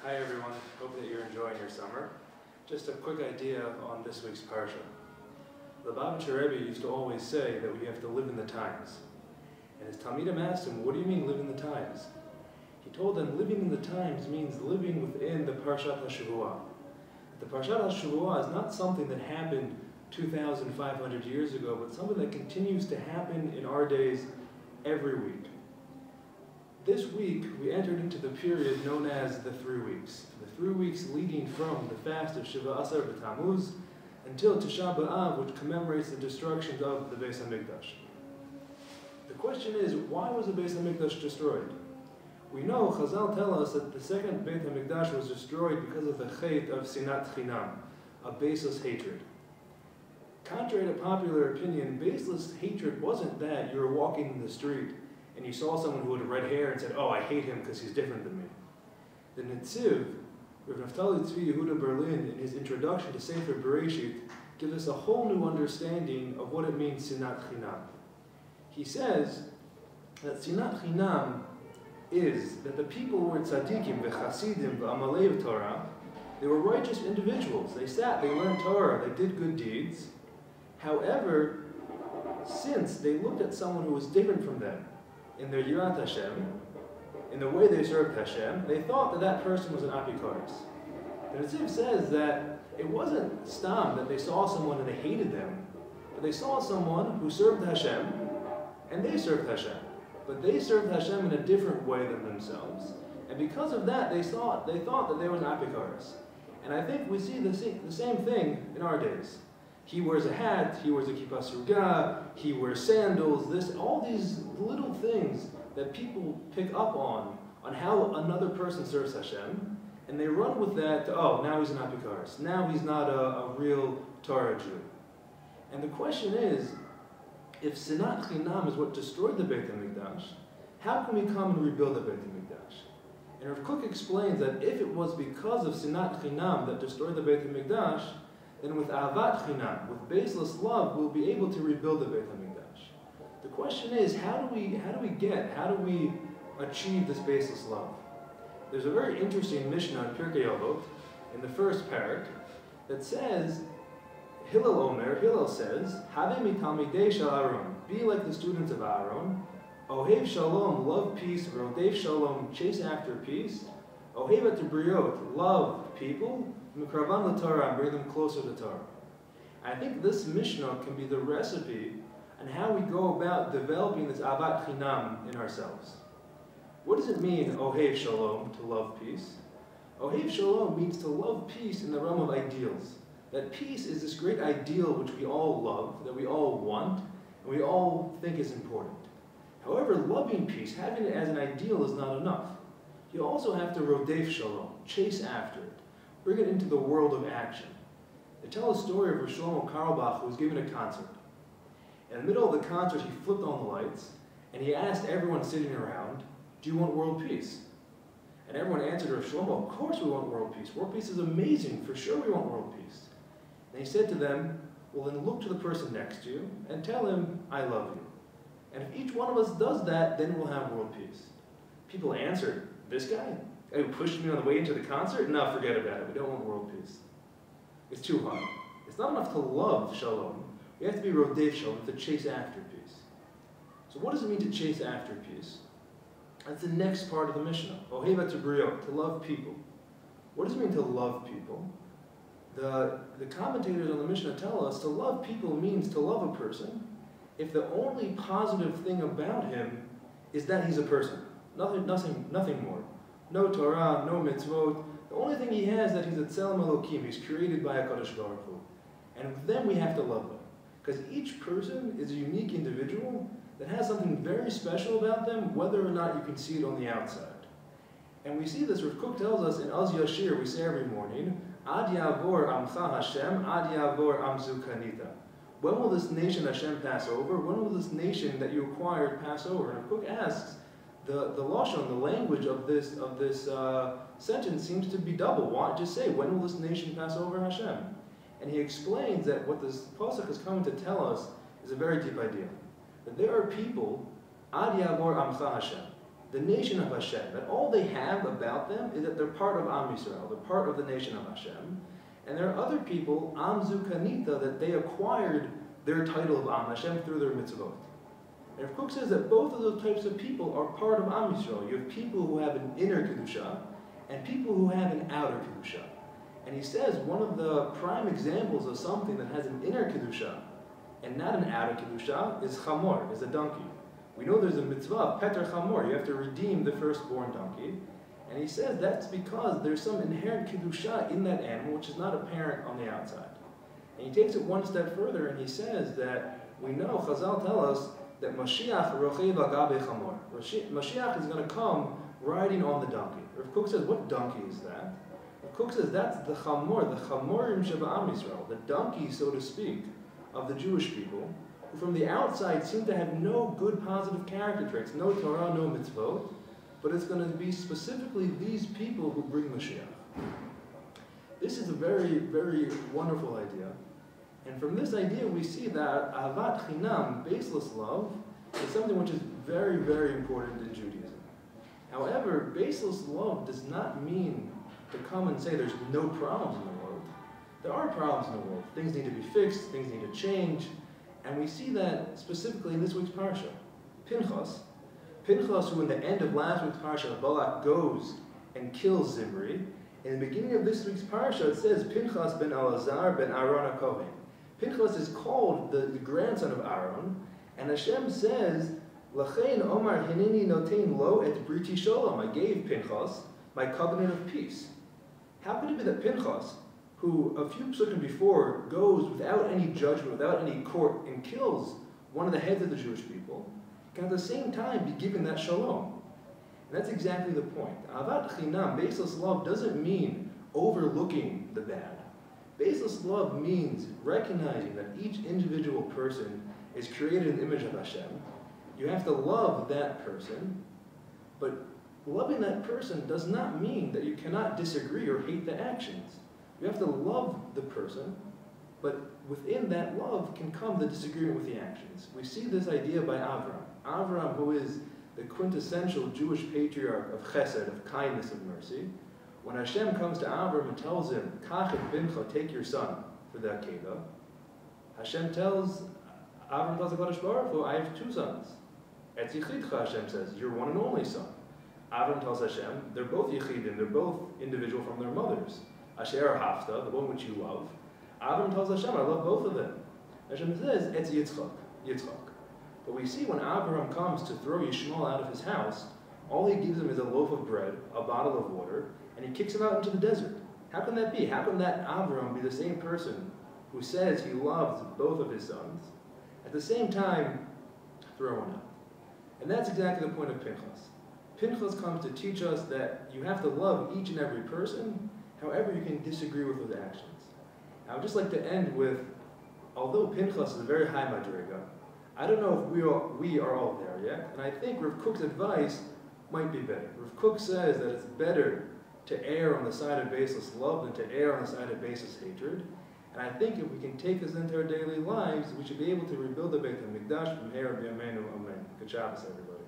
Hi everyone, hope that you're enjoying your summer. Just a quick idea on this week's Parsha. The Lubavitcher Rebbe used to always say that we have to live in the times. And his Talmidim asked him, what do you mean live in the times? He told them living in the times means living within the Parshat HaShavua. The Parshat HaShavua is not something that happened 2,500 years ago, but something that continues to happen in our days every week. This week, we entered into the period known as the 3 weeks. The 3 weeks leading from the fast of Shiva Asar B'Tammuz until Tisha B'Av, which commemorates the destruction of the Beis HaMikdash. The question is, why was the Beis HaMikdash destroyed? We know, Chazal tell us that the second Beit HaMikdash was destroyed because of the chait of Sinat Chinam, a baseless hatred. Contrary to popular opinion, baseless hatred wasn't that you were walking in the street and you saw someone who had red hair and said, oh, I hate him because he's different than me. The Netziv, Rav Naftali Tzvi Yehuda Berlin, in his introduction to Sefer Bereshit, gives us a whole new understanding of what it means, Sinat Chinam. He says that Sinat Chinam is that the people were tzaddikim, v'chasidim, v'amalei Torah. They were righteous individuals. They sat, they learned Torah, they did good deeds. However, since they looked at someone who was different from them, in their Yirat Hashem, in the way they served Hashem, they thought that that person was an apikaris. The Netziv says that it wasn't stam that they saw someone and they hated them, but they saw someone who served Hashem, and they served Hashem. But they served Hashem in a different way than themselves, and because of that, they thought that they were an apikaris. And I think we see the same thing in our days. He wears a hat, he wears a kippah sruga, he wears sandals, all these little things that people pick up on how another person serves Hashem, and they run with that to, oh, now he's an apikaris, now he's not a real Torah Jew. And the question is, if Sinat Chinam is what destroyed the Beit HaMikdash, how can we come and rebuild the Beit HaMikdash? And Rav Kook explains that if it was because of Sinat Chinam that destroyed the Beit HaMikdash, then with Avat Chinam, with baseless love, we'll be able to rebuild the Beit HaMikdash. The question is, how do we achieve this baseless love? There's a very interesting Mishnah in Pirkei Avot, in the first parak, that says, Hillel says, Have mitalmidei shel Aaron, be like the students of Aaron, Ohev Shalom, love peace, Rodev Shalom, chase after peace, Ohev et Briot, love people, Mikravan Torah, and bring them closer to Torah. I think this Mishnah can be the recipe on how we go about developing this Avat Chinam in ourselves. What does it mean, Ohev Shalom, to love peace? Ohev Shalom means to love peace in the realm of ideals. That peace is this great ideal which we all love, that we all want, and we all think is important. However, loving peace, having it as an ideal is not enough. You also have to Rodef Shalom, chase after it. Bring it into the world of action. They tell a story of Rav Shlomo Carlebach, who was giving a concert. In the middle of the concert, he flipped on the lights, and he asked everyone sitting around, do you want world peace? And everyone answered Rav Shlomo, of course we want world peace. World peace is amazing. For sure we want world peace. And he said to them, well then look to the person next to you and tell him, I love you. And if each one of us does that, then we'll have world peace. People answered, this guy? Who pushed me on the way into the concert? No, forget about it. We don't want world peace. It's too hard. It's not enough to love shalom. We have to be rodef shalom, to chase after peace. So what does it mean to chase after peace? That's the next part of the Mishnah. Ohev et Briot, to love people. What does it mean to love people? The commentators on the Mishnah tell us to love people means to love a person if the only positive thing about him is that he's a person. Nothing more. No Torah, no mitzvot. The only thing he has is that he's a tzelem Elokim. He's created by HaKadosh Baruch Hu. And then we have to love them. Because each person is a unique individual that has something very special about them, whether or not you can see it on the outside. And we see this, Rav Kook tells us in Az Yashir, we say every morning, Ad Yavor Amcha Hashem, Ad Yavor Amzu Kanita. When will this nation Hashem pass over? When will this nation that you acquired pass over? And Rav Kook asks, the lashon, the language of this sentence seems to be double. Why just say, when will this nation pass over Hashem? And he explains that what this pasuk is coming to tell us is a very deep idea. That there are people, Ad Yavor Amcha Hashem, the nation of Hashem, that all they have about them is that they're part of Am Yisrael, they're part of the nation of Hashem. And there are other people, Am Zu Kanita, that they acquired their title of Am Hashem through their mitzvot. And Rav Kook says that both of those types of people are part of Am Yisrael. You have people who have an inner Kedusha and people who have an outer Kedusha. And he says one of the prime examples of something that has an inner Kedusha and not an outer Kedusha is Chamor, is a donkey. We know there's a mitzvah, Peter Chamor, you have to redeem the firstborn donkey. And he says that's because there's some inherent Kedusha in that animal which is not apparent on the outside. And he takes it one step further and he says that we know, Chazal tell us, that Mashiach rochev al gabe chamor. Mashiach is going to come riding on the donkey. Rav Kook says, what donkey is that? Rav Kook says that's the chamor, the chamorim sheba Am Yisrael, the donkey, so to speak, of the Jewish people, who from the outside seem to have no good positive character traits, no Torah, no mitzvot, but it's going to be specifically these people who bring Mashiach. This is a very, very wonderful idea. And from this idea, we see that ahavat chinam, baseless love, is something which is very, very important in Judaism. However, baseless love does not mean to come and say there's no problems in the world. There are problems in the world. Things need to be fixed, things need to change. And we see that specifically in this week's Parsha. Pinchas, who in the end of last week's Parsha, Balak goes and kills Zimri. In the beginning of this week's Parsha, it says, Pinchas ben Elazar ben Aaron HaKohen. Pinchas is called the grandson of Aaron, and Hashem says, L'chein Omar hineni notein lo et briti shalom. I gave Pinchas my covenant of peace. How could it be that Pinchas, who a few psukim before goes without any judgment, without any court, and kills one of the heads of the Jewish people, can at the same time be given that shalom? And that's exactly the point. Ahavat chinam, baseless love, doesn't mean overlooking the bad. Baseless love means recognizing that each individual person is created in the image of Hashem. You have to love that person, but loving that person does not mean that you cannot disagree or hate the actions. You have to love the person, but within that love can come the disagreement with the actions. We see this idea by Avram. Avram, who is the quintessential Jewish patriarch of chesed, of kindness, of mercy. When Hashem comes to Avram and tells him, Kach et bincha, take your son for the Akedah, Avram tells the Kadosh Baruch Hu, I have two sons. Et yichidcha, Hashem says, you're one and only son. Avram tells Hashem, they're both yichidim, they're both individual from their mothers. Asher hafta, the one which you love. Avram tells Hashem, I love both of them. Hashem says, Et Yitzchak. But we see when Avram comes to throw Yishmael out of his house, all he gives him is a loaf of bread, a bottle of water, and he kicks him out into the desert. How can that be? How can that Avram be the same person who says he loves both of his sons, at the same time throw one out? And that's exactly the point of Pinchas. Pinchas comes to teach us that you have to love each and every person, however you can disagree with those actions. I would just like to end with, although Pinchas is a very high madriga, I don't know if we are all there yet, and I think Rav Kook's advice might be better. Rav Kook says that it's better to err on the side of baseless love than to err on the side of baseless hatred. And I think if we can take this into our daily lives, we should be able to rebuild the Beit HaMikdash from here. Amen. Good Shabbos, everybody.